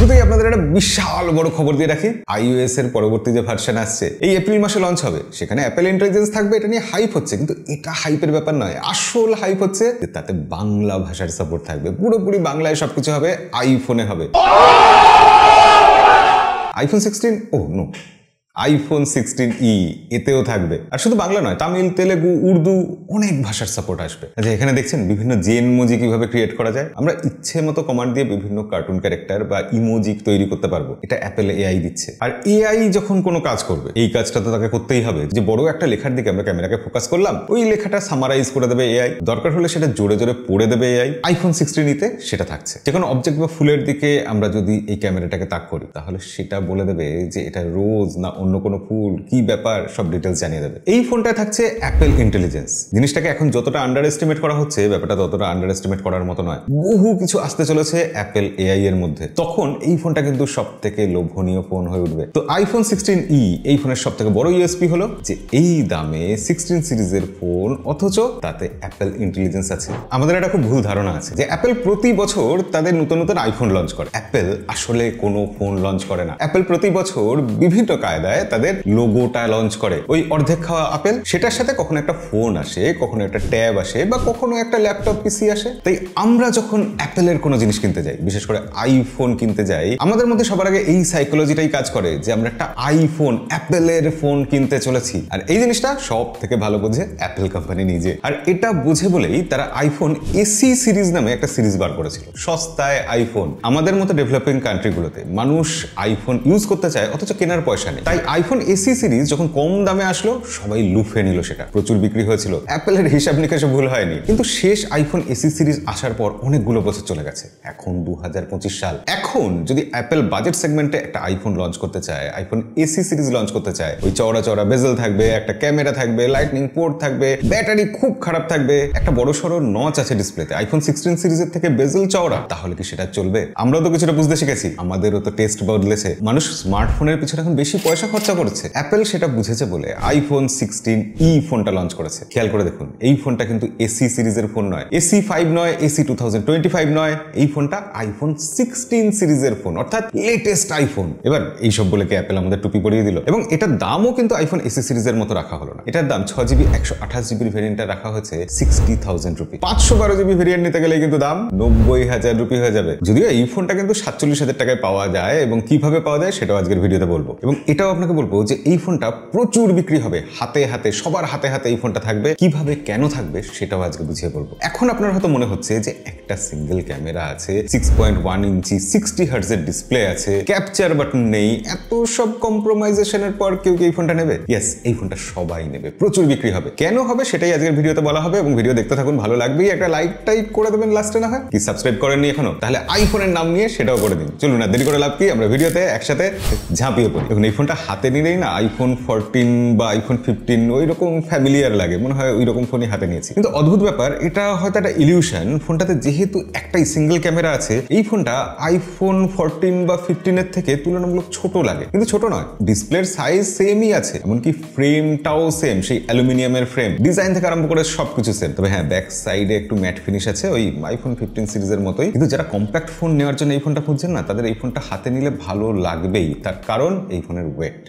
শুরুতেই আপনাদের একটা বিশাল বড় খবর দিয়ে রাখি, iOS এর পরবর্তী যে ভার্সন আসছে এই এপ্রিল মাসে লঞ্চ হবে, সেখানে অ্যাপেল ইন্টেলিজেন্স থাকবে। এটা নিয়ে হাইপ হচ্ছে, কিন্তু এটা হাইপের ব্যাপার নয়। আসল হাইপ হচ্ছে যে তাতে বাংলা ভাষার সাপোর্ট থাকবে, পুরোপুরি বাংলায় সবকিছু হবে, আইফোনে হবে। আইফোন 16 ও নো, আইফোন 16e এতেও থাকবে। আর শুধু বাংলা নয়, তামিল, তেলেগু, উর্দু অনেক ভাষার সাপোর্ট আসবে। আচ্ছা, এখানে দেখছেন বিভিন্ন জেন ইমোজি কিভাবে ক্রিয়েট করা যায়। আমরা ইচ্ছে মতো কমান্ড দিয়ে বিভিন্ন কার্টুন ক্যারেক্টার বা ইমোজি তৈরি করতে পারবো। এটা অ্যাপেল এআই দিচ্ছে। আর এআই যখন কোনো কাজ করবে, এই কাজটা তো তাকে করতেই হবে। যে বড় একটা লেখার দিকে আমরা ক্যামেরাকে ফোকাস করলাম, ওই লেখাটা সামারাইজ করে দেবে এআই। দরকার হলে সেটা জোরে জোরে পড়ে দেবে এআই। আইফোন 16e সেটা থাকছে। যে কোনো অবজেক্ট বা ফুলের দিকে আমরা যদি এই ক্যামেরাটাকে তাক করি, তাহলে সেটা বলে দেবে যে এটা রোজ না অন্য কোনো ফুল, কি ব্যাপার, সব ডিটেলস জানিয়ে দেবে। এই ফোনটায় থাকছে অ্যাপেল ইন্টেলিজেন্স। জিনিসটাকে এখন যতটা আন্ডার এস্টিমেট করা হচ্ছে, ব্যাপারটা ততটা আন্ডার এস্টিমেট করার মতো নয়। বহু কিছু আসতে চলেছে অ্যাপেল এআই এর মধ্যে। তখন এই ফোনটা কিন্তু সব থেকে লোভনীয় ফোন হয়ে উঠবে। তো আইফোন 16e এই ফোনের সব থেকে বড় ইউএসপি হলো যে এই দামে 16 সিরিজের ফোন, অথচ তাতে অ্যাপেল ইন্টেলিজেন্স আছে। আমাদের একটা খুব ভুল ধারণা আছে যে অ্যাপেল প্রতি বছর তাদের নতুন নতুন আইফোন লঞ্চ করে। অ্যাপেল আসলে কোনো ফোন লঞ্চ করে না। অ্যাপেল প্রতি বছর বিভিন্ন কায়দায় তাদের লোগোটা লঞ্চ করে। ওই অর্ধেক খাওয়া আপেল, সেটার সাথে কখনো একটা ফোন আসে, কখনো একটা ট্যাব আসে, বা কখনো একটা ল্যাপটপ পিসি আসে। তাই আমরা যখন অ্যাপেলের কোনো জিনিস কিনতে যাই, বিশেষ করে আইফোন কিনতে যাই, আমাদের মধ্যে সবার আগে এই সাইকোলজিটাই কাজ করে যে আমরা একটা আইফোন, অ্যাপেলের ফোন কিনতে চলেছি। আর এই জিনিসটা সব থেকে ভালো বোঝে অ্যাপেল কোম্পানি নিজে। আর এটা বুঝে বলেই তারা আইফোন এসি সিরিজ নামে একটা সিরিজ বার করেছিল, সস্তায় আইফোন। আমাদের মতো ডেভেলপিং কান্ট্রিগুলোতে মানুষ আইফোন ইউজ করতে চায়, অথচ কেনার পয়সা নেই। তাই আইফোন এসি সিরিজ যখন কম দামে আসলো, সবাই লুফে নিল। সেটা প্রচুর বিক্রি হয়েছিল। অ্যাপেলের হিসাব নিকাশে ভুল হয়নি। কিন্তু শেষ আইফোন এসি সিরিজ আসার পর অনেকগুলো বছর চলে গেছে। এখন 2025 সাল। এখন যদি অ্যাপেল বাজেট সেগমেন্টে একটা আইফোন লঞ্চ করতে চায়, আইফোন এসি সিরিজ লঞ্চ করতে চায়, ওই চওড়া চওড়া বেজেল থাকবে, একটা ক্যামেরা থাকবে, লাইটনিং পোর্ট থাকবে, ব্যাটারি খুব খারাপ থাকবে, একটা বড় সড়ো নচ আছে ডিসপ্লেতে, আইফোন 16 সিরিজের থেকে বেজেল চওড়া, তাহলে কি সেটা চলবে? আমরাও তো কিছুটা বুঝতে শিখেছি, আমাদেরও তো টেস্ট বদলেছে। মানুষ স্মার্টফোনের পিছনে এখন বেশি পয়সা খরচা করেছে। অ্যাপেল সেটা বুঝেছে বলে আইফোন 16e ফোনটা লঞ্চ করেছে। খেয়াল করে দেখুন, এই ফোনটা কিন্তু এসি সিরিজের ফোন নয়, এসি 5 নয়, এসি 2025 নয়। এই ফোনটা আইফোন 16 সিরিজের ফোন, অর্থাৎ লেটেস্ট আইফোন। এবার এইসব বলে কি অ্যাপেল আমাদের টুপি পরিয়ে দিল? এবং এটার দামও কিন্তু আইফোন এসি সিরিজের মতো রাখা হলো না। এটার দাম 6GB 128GB ভেরিয়েন্টটা রাখা হয়েছে 60,000 রুপি। 512GB ভেরিয়েন্ট নিতে গেলে কিন্তু দাম 90,000 রুপি হয়ে যাবে। যদিও এই ফোনটা কিন্তু 47,000 টাকায় পাওয়া যায়, এবং কিভাবে পাওয়া যায় সেটাও আজকের ভিডিওতে বলবো। এবং এটাও আপনাকে বলবো যে এই ফোনটা প্রচুর বিক্রি হবে, হাতে হাতে, সবার হাতে হাতে এই ফোনটা থাকবে। কিভাবে, কেন থাকবে সেটাও আজকে বুঝিয়ে বলবো। এখন আপনার হয়তো মনে হচ্ছে যে একটা সিঙ্গেল ক্যামেরা আছে, 6.1 ইঞ্চি 60 হার্টজের ডিসপ্লে আছে, ক্যাপচার বাটন নেই, এত সব কম্প্রোমাইজেশনের পর কেউ কি এই ফোনটা নেবে? ইয়েস, এই ফোনটা সবাই নেবে, প্রচুর বিক্রি হবে। কেন হবে সেটাই আজকের ভিডিওতে বলা হবে, এবং ভিডিও দেখতে থাকুন। ভালো লাগবেই একটা লাইক টাইপ করে দেবেন লাস্টে, না হয় কি সাবস্ক্রাইব করেননি এখনো? তাহলে আইফোনের নাম নিয়ে সেটাও করে দিন। চলুন না দেরি করে লাভ কি, আমরা ভিডিওতে একসাথে ঝাঁপিয়ে পড়ি। এখন এই ফোনটা হাতে নিলেই না আইফোন 14 বা আইফোন 15 ওই রকম ফ্যামিলিয়ার লাগে, মনে হয় ওই রকম ফোনই হাতে নিয়েছি। কিন্তু অদ্ভুত ব্যাপার, এটা হয়তো একটা ইলিউশন। ফোনটাতে যেহেতু একটাই সিঙ্গেল ক্যামেরা আছে, এই ফোনটা আইফোন 14 বা 15 এর থেকে তুলনামূলক ছোট লাগে। কিন্তু ছোট নয়, ডিসপ্লের সাইজ সেমই আছে, এমনকি ফ্রেমটাও সেম, সেই অ্যালুমিনিয়ামের ফ্রেম, ডিজাইন থেকে আরম্ভ করে সবকিছু সেম। তবে হ্যাঁ, ব্যাক সাইডে একটু ম্যাট ফিনিশ আছে, ওই আইফোন 15 সিরিজের মতোই। কিন্তু যারা কম্প্যাক্ট ফোন নেওয়ার জন্য এই ফোনটা খুঁজছেন না, তাদের এই ফোনটা হাতে নিলে ভালো লাগবেই। তার কারণ এই ফোনের ওয়েট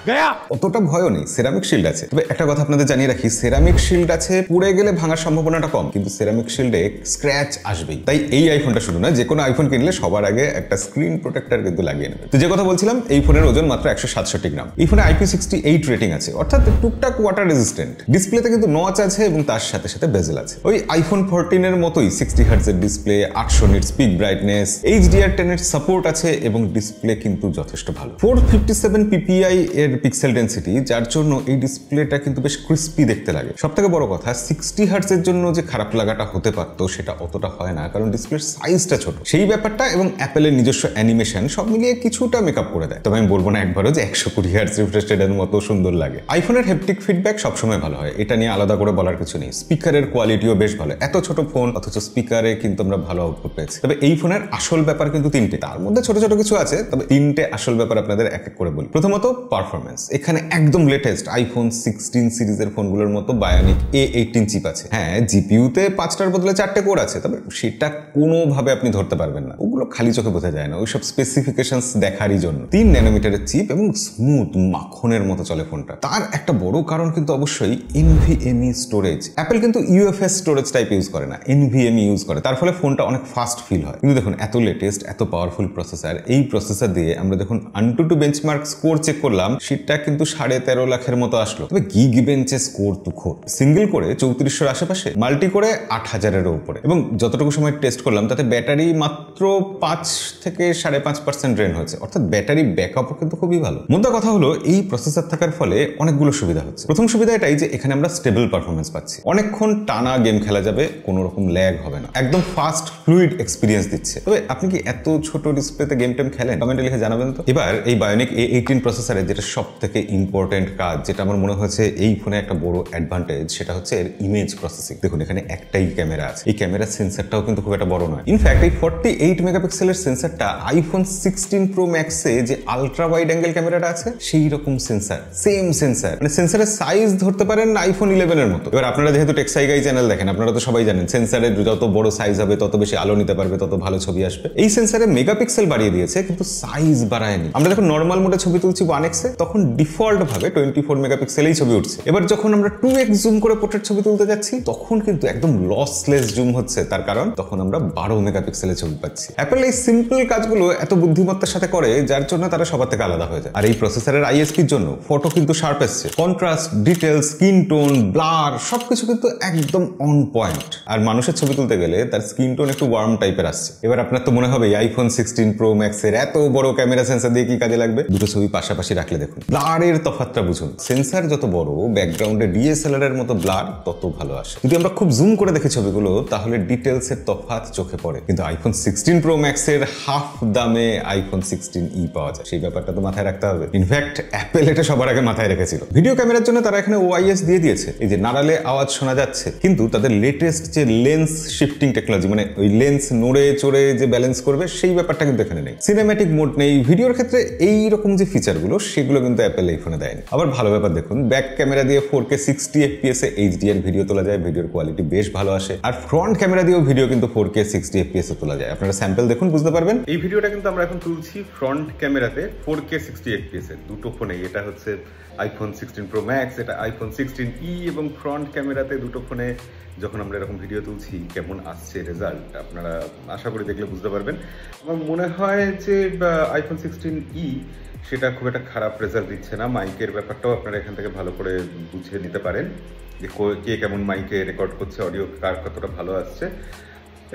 100 অতটা ভয়ও নেই। সেরামিক শিল্ড আছে। তবে একটা কথা আপনাদের জানিয়ে রাখি, সেরামিক শিল্ড আছে, পুড়ে গেলে ভাঙার সম্ভাবনাটা কম, কিন্তু সেরামিক শিল্ডে স্ক্র্যাচ আসবেই। তাই এই আইফোনটা শুধু না, যে কোনো আইফোন কিনলে সবার আগে একটা স্ক্রিন প্রোটেক্টর কিন্তু লাগিয়ে নেবে। তো যে কথা বলছিলাম, এই ফোনের ওজন মাত্র 167 গ্রাম। এই ফোনে IP68 রেটিং আছে, অর্থাৎ টুকটাক ওয়াটার রেজিস্ট্যান্ট। ডিসপ্লেতে কিন্তু নচ আছে, এবং তার সাথে সাথে বেজেল আছে। ওই আইফোন 14 এর মতোই 60 হার্টজের display, 800 nits peak brightness, HDR10 এর সাপোর্ট আছে, এবং ডিসপ্লে কিন্তু যথেষ্ট ভালো। 457 ppi এর পিক্সেল ডেন্সিটি, যার জন্য এই ডিসপ্লেটা কিন্তু বেশ ক্রিস্পি দেখতে লাগে। সব থেকে বড় কথা, 60 হার্টজের জন্য যে খারাপ লাগাটা হতে পারতো সেটা অতটা হয় না, কারণ ডিসপ্লের সাইজটা ছোট, সেই ব্যাপারটা এবং অ্যাপেলের নিজস্ব অ্যানিমেশন সব মিলিয়ে কিছুটা মেকআপ করে দেয়। তবে আমি বলবো না একবারও যে 120 হার্টজ রিফ্রেশ রেটের মতো সুন্দর লাগে। আইফোনের হেপটিক ফিডব্যাক সবসময় ভালো হয়, এটা নিয়ে আলাদা করে বলার কিছু নেই। স্পিকারের কোয়ালিটিও বেশ ভালো, এত ছোট ফোন অথচ স্পিকারে কিন্তু আমরা ভালো আউটপুট পেয়েছি। তবে এই ফোনের আসল ব্যাপার কিন্তু তিনটে, তার মধ্যে ছোট ছোট কিছু আছে, তবে তিনটে আসল ব্যাপার আপনাদের এক এক করে বলি। প্রথমত পারফরমেন্স। পারফরমেন্স। এখানে একদম লেটেস্ট আইফোন 16 সিরিজের ফোনগুলোর মতো বায়োনিক A18 চিপ আছে। হ্যাঁ, জিপিইউতে 5টার বদলে 4টে কোর আছে, তবে সেটা কোনোভাবে আপনি ধরতে পারবেন না, ওগুলো খালি চোখে বোঝা যায় না, ওইসব স্পেসিফিকেশনস দেখারই জন্য। 3 ন্যানোমিটারের চিপ এবং স্মুথ মাখনের মতো চলে ফোনটা। তার একটা বড় কারণ কিন্তু অবশ্যই NVMe স্টোরেজ। অ্যাপল কিন্তু UFS স্টোরেজ টাইপ ইউজ করে না, NVMe ইউজ করে, তার ফলে ফোনটা অনেক ফাস্ট ফিল হয়। কিন্তু দেখুন, এত লেটেস্ট এত পাওয়ারফুল প্রসেসর, এই প্রসেসর দিয়ে আমরা দেখুন AnTuTu বেঞ্চমার্ক স্কোর চেক করলাম, সেটা কিন্তু 13.5 লাখের মতো আসলো। তবে গিগ বেঞ্চে স্কোর তুখোর, সিঙ্গেল করে 3400 আশেপাশে, মাল্টি করে 8000-এর উপরে। এবং যতটুকু সময় টেস্ট করলাম তাতে ব্যাটারি মাত্র 5 থেকে 5.5% ড্রেন হয়েছে, অর্থাৎ ব্যাটারি ব্যাকআপও কিন্তু খুবই ভালো। মোদ্দা কথা হলো, এই প্রসেসর থাকার ফলে অনেকগুলো সুবিধা হচ্ছে। প্রথম সুবিধা এটাই যে এখানে আমরা স্টেবল পারফরমেন্স পাচ্ছি, অনেকক্ষণ টানা গেম খেলা যাবে, কোনো রকম ল্যাগ হবে না, একদম ফাস্ট ফ্লুইড এক্সপিরিয়েন্স দিচ্ছে। তবে আপনি কি এত ছোট ডিসপ্লেতে গেম টেম খেলেন? কমেন্টে লিখে জানাবেন তো। এবার এই বায়োনিক A18 প্রসেসরের যেটা সব থেকে ইম্পর্টেন্ট কাজ, যেটা আমার মনে হয়েছে এই ফোনে একটা বড় অ্যাডভান্টেজ, সেটা হচ্ছে এর ইমেজ প্রসেসিং। দেখুন, এখানে একটাই ক্যামেরা আছে, এই ক্যামেরার সেন্সরটাও কিন্তু খুব একটা বড় নয়। ইনফ্যাক্ট এই 48 মেগাপিক্সেলের সেন্সরটা আইফোন 16 প্রো ম্যাক্সে যে আলট্রা ওয়াইড অ্যাঙ্গেল ক্যামেরাটা আছে সেই রকম সেন্সর, সেম সেন্সর, মানে সেন্সরের সাইজ ধরতে পারেন আইফোন 11 এর মতো। এবার আপনারা যেহেতু টেকসাইগাই চ্যানেল দেখেন, আপনারা তো সবাই জানেন সেন্সরের যত বড় সাইজ হবে তত বেশি আলো নিতে পারবে, তত ভালো ছবি আসবে। এই সেন্সরে মেগাপিক্সেল বাড়িয়ে দিয়েছে কিন্তু সাইজ বাড়ায়নি। আমরা যখন নর্মাল মোডে ছবি তুলছি 1x এ, তখন ডিফল্ট ভাবে 24 মেগাপিক্সেলেই ছবি উঠছে। এবার যখন আমরা 2x জুম করে পোর্ট্রেট ছবি তুলতে যাচ্ছি, তখন কিন্তু একদম লসলেস জুম হচ্ছে, তার কারণ তখন আমরা 12 মেগাপিক্সেলের ছবি পাচ্ছি। অ্যাপল এই সিম্পল কাজগুলো এত বুদ্ধিমত্তার সাথে করে, যার জন্য তারা সবার থেকে আলাদা হয়ে যায়। আর এই প্রসেসরের ISPর জন্য ফটো কিন্তু শার্প এসছে, contrast, details, skin tone, blur সবকিছু কিন্তু একদম অন পয়েন্ট। আর মানুষের ছবি তুলতে গেলে তার স্কিন টোন একটু ওয়ার্ম টাইপের আসছে। এবার আপনার তো মনে হবে আইফোন 16 প্রো ম্যাক্সের এত বড় ক্যামেরা সেন্সর দিয়ে কি কাজে লাগবে? দুটো ছবি পাশাপাশি রাখলে দেখুন ব্লারের তফাৎটা বুঝুন। সেন্সর যত বড়, ব্যাকগ্রাউন্ডে DSLR এর মতো ব্লার তত ভালো আসে। যদি আমরা খুব জুম করে দেখি ছবিগুলো, তাহলে ডিটেলসের তফাৎ চোখে পড়ে। কিন্তু আইফোন 16 প্রো ম্যাক্সের হাফ দামে আইফোন 16e পাওয়া যায়, সেই ব্যাপারটা তো মাথায় রাখতে হবে। ইনফ্যাক্ট অ্যাপল এটা সবার আগে মাথায় রেখেছিল। ভিডিও ক্যামেরার জন্য তারা এখানে OIS দিয়ে দিয়েছে, এই যে নাড়ালে আওয়াজ শোনা যাচ্ছে, কিন্তু তাদের লেটেস্ট যে লেন্স শিফটিং টেকনোলজি, মানে ওই লেন্স নড়ে চড়ে যে ব্যালেন্স করবে, সেই ব্যাপারটা কিন্তু এখানে নেই। সিনেম্যাটিক মোড নেই। ভিডিওর ক্ষেত্রে এই রকম যে ফিচারগুলো, সেগুলো কিন্তু অ্যাপল এই ফোনে দেয়নি। আবার ভালো ব্যাপার দেখুন, ব্যাক ক্যামেরা দিয়ে 4K 60 FPS এ HDR ভিডিও তোলা যায়, ভিডিওর কোয়ালিটি বেশ ভালো আসে। আর ফ্রন্ট ক্যামেরা দিয়েও ভিডিও কিন্তু 4K 60 FPS এ তোলা যায়। আপনারা স্যাম্পল দেখুন, বুঝতে পারবেন। এই ভিডিওটা কিন্তু আমরা এখন তুলছি ফ্রন্ট ক্যামেরাতে 4K 60 FPS এ, দুটো ফোনেই। এটা হচ্ছে আইফোন 16 প্রো ম্যাক্স, এটা আইফোন 16e, এবং ফ্রন্ট ক্যামেরাতে দুটো ফোনে যখন আমরা এরকম ভিডিও তুলছি কেমন আসছে রেজাল্ট, আপনারা আশা করি দেখলে বুঝতে পারবেন। আমার মনে হয় যে আইফোন 16e সেটা খুব একটা খারাপ রেজাল্ট দিচ্ছে না। মাইকের ব্যাপারটাও আপনারা এখান থেকে ভালো করে বুঝিয়ে নিতে পারেন যে কে কেমন মাইকে রেকর্ড করছে, অডিও কার কতটা ভালো আসছে।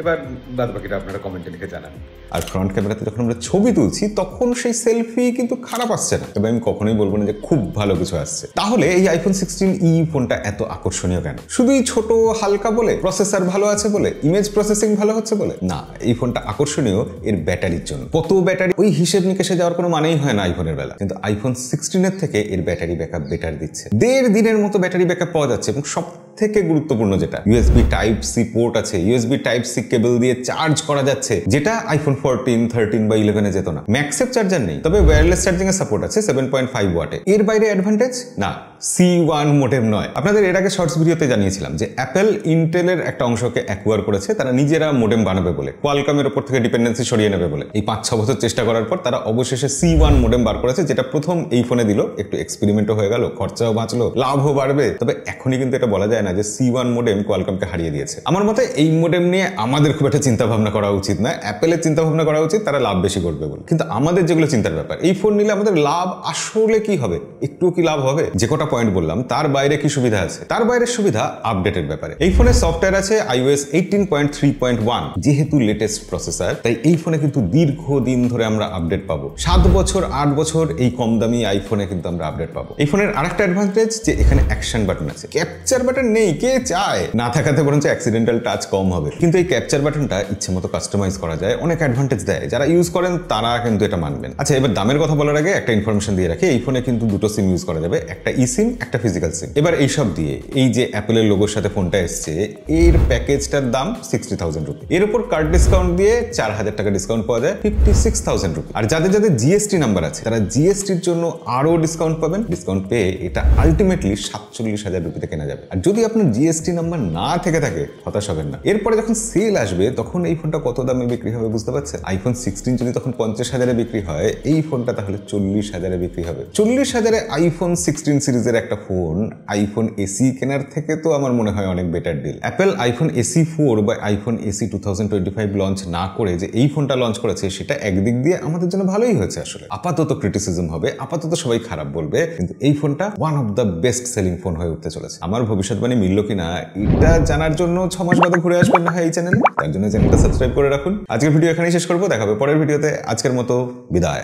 এবার বাদ বাকিটা আপনারা কমেন্টে লিখে জানান। আর ফ্রন্ট ক্যামেরাতে যখন আমরা ছবি তুলছি, তখন সেই সেলফি কিন্তু খারাপ আসছে না, তবে আমি কখনোই বলবো না যে খুব ভালো কিছু আসছে। তাহলে এই আইফোন 16e ফোনটা এত আকর্ষণীয় কেন? শুধুই ছোট হালকা বলে, প্রসেসর ভালো আছে বলে, ইমেজ প্রসেসিং ভালো হচ্ছে বলে? না, এই ফোনটা আকর্ষণীয় এর ব্যাটারির জন্য। কত ব্যাটারি, ওই হিসেব নিকেশে যাওয়ার কোনো মানেই হয় না আইফোনের বেলা, কিন্তু আইফোন 16 থেকে এর ব্যাটারি ব্যাকআপ বেটার দিচ্ছে। 1.5 দিনের মতো ব্যাটারি ব্যাকআপ পাওয়া যাচ্ছে। এবং সব থেকে গুরুত্বপূর্ণ যেটা, USB Type-C পোর্ট আছে, USB Type-C কেবল দিয়ে চার্জ করা যাচ্ছে, যেটা আইফোন 14, 13 বা 11 এ যেত না। ম্যাক্সেপ চার্জার নেই, তবে ওয়্যারলেস চার্জিং এর সাপোর্ট আছে 7.5 ওয়াটে। এর বাইরে অ্যাডভান্টেজ না, C1 মোডেম নয়। আপনাদের এর আগে শর্টস ভিডিওতে জানিয়েছিলাম যে অ্যাপল ইন্টেলের একটা অংশকে অ্যাকুয়ার করেছে, তারা নিজেরা মোডেম বানাবে বলে, কোয়ালকমের উপর থেকে ডিপেন্ডেন্সি সরিয়ে নেবে বলে। এই 5-6 বছর চেষ্টা করার পর তারা অবশেষে C1 মোডেম বার করেছে, যেটা প্রথম এই ফোনে দিল। একটু এক্সপেরিমেন্টও হয়ে গেল, খরচাও বাঁচলো, লাভও বাড়বে। তবে এখনই কিন্তু এটা বলা যায় না যে C1 মোডেম কোয়ালকমকে হারিয়ে দিয়েছে। আমার মতে এই মোডেম নিয়ে আমাদের খুব একটা চিন্তা ভাবনা করা উচিত না, অ্যাপলের চিন্তা ভাবনা করা উচিত, তারা লাভ বেশি করবে বলে। কিন্তু আমাদের যেগুলো চিন্তার ব্যাপার, এই ফোন নিলে আমাদের লাভ আসলে কি হবে? একটু কি লাভ হবে? যে কটা পয়েন্ট বললাম, তার বাইরে কি সুবিধা আছে? তার বাইরে সুবিধা আপডেটের ব্যাপারে। এই ফোনে সফটওয়্যার আছে iOS 18.3.1, যেহেতু লেটেস্ট প্রসেসর, তাই এই ফোনে কিন্তু দীর্ঘদিন ধরে আমরা আপডেট পাবো। 7 বছর 8 বছর এই কম দামি আইফোনে কিন্তু আমরা আপডেট পাবো। এই ফোনের আরেকটা অ্যাডভান্টেজ যে এখানে অ্যাকশন বাটন আছে, ক্যাপচার বাটন নেই। কে চায়? না থাকাতে বরঞ্চ অ্যাক্সিডেন্টাল টাচ কম হবে। কিন্তু এই ক্যাপচার বাটনটা ইচ্ছে মতো কাস্টমাইজ করা যায়, অনেক অ্যাডভান্টেজ দেয়। যারা ইউজ করেন তারা কিন্তু এটা মানবেন। আচ্ছা, এবার দামের কথা বলার আগে একটা ইনফরমেশন দিয়ে রাখি, এই ফোনে কিন্তু দুটো সিম ইউজ করা যাবে, একটা সিম একটা ফিজিক্যাল সিম। এবার এইসব দিয়ে এই যে অ্যাপেলের লোগোর সাথে ফোনটা এসছে এর প্যাকেজটার দাম 60,000 রুপি। এর উপর কার্ড ডিসকাউন্ট দিয়ে 4,000 টাকা ডিসকাউন্ট পাওয়া যায় 56,000 রুপি। আর যাদের যাদের জিএসটি নাম্বার আছে তারা জিএসটির জন্য আরো ডিসকাউন্ট পাবেন। ডিসকাউন্ট পেয়ে এটা আলটিমেটলি 47,000 রুপিতে কেনা যাবে। আর যদি আপনার জিএসটি নাম্বার না থেকে থাকে হতাশ হবেন না, এরপরে যখন সেল আসবে তখন এই ফোনটা কত দামে বিক্রি হবে বুঝতে পারছেন? আইফোন 16 যদি তখন 50,000-এ বিক্রি হয়, এই ফোনটা তাহলে 40,000-এ বিক্রি হবে। 40,000-এ আইফোন 16 সিরিজের একটা ফোন আইফোন এসি কেনার থেকে তো আমার মনে হয় অনেক better deal. Apple iPhone SE 4 বা আইফোন এসি 2025 লঞ্চ না করে যে এই ফোনটা লঞ্চ করেছে সেটা একদিক দিয়ে আমাদের জন্য ভালোই হয়েছে। আসলে আপাতত ক্রিটিসিজম হবে, আপাতত সবাই খারাপ বলবে, কিন্তু এই ফোনটা one of the best selling phone হয়ে উঠতে চলেছে। আমার ভবিষ্যৎবাণী মিলল কিনা এটা জানার জন্য 6 মাস বাদে ঘুরে আসবেন না এই চ্যানেলে, তার জন্য চ্যানেলটা সাবস্ক্রাইব করে রাখুন। আজকের ভিডিও এখানেই শেষ করবো, দেখাবে পরের ভিডিওতে। আজকের মতো বিদায়।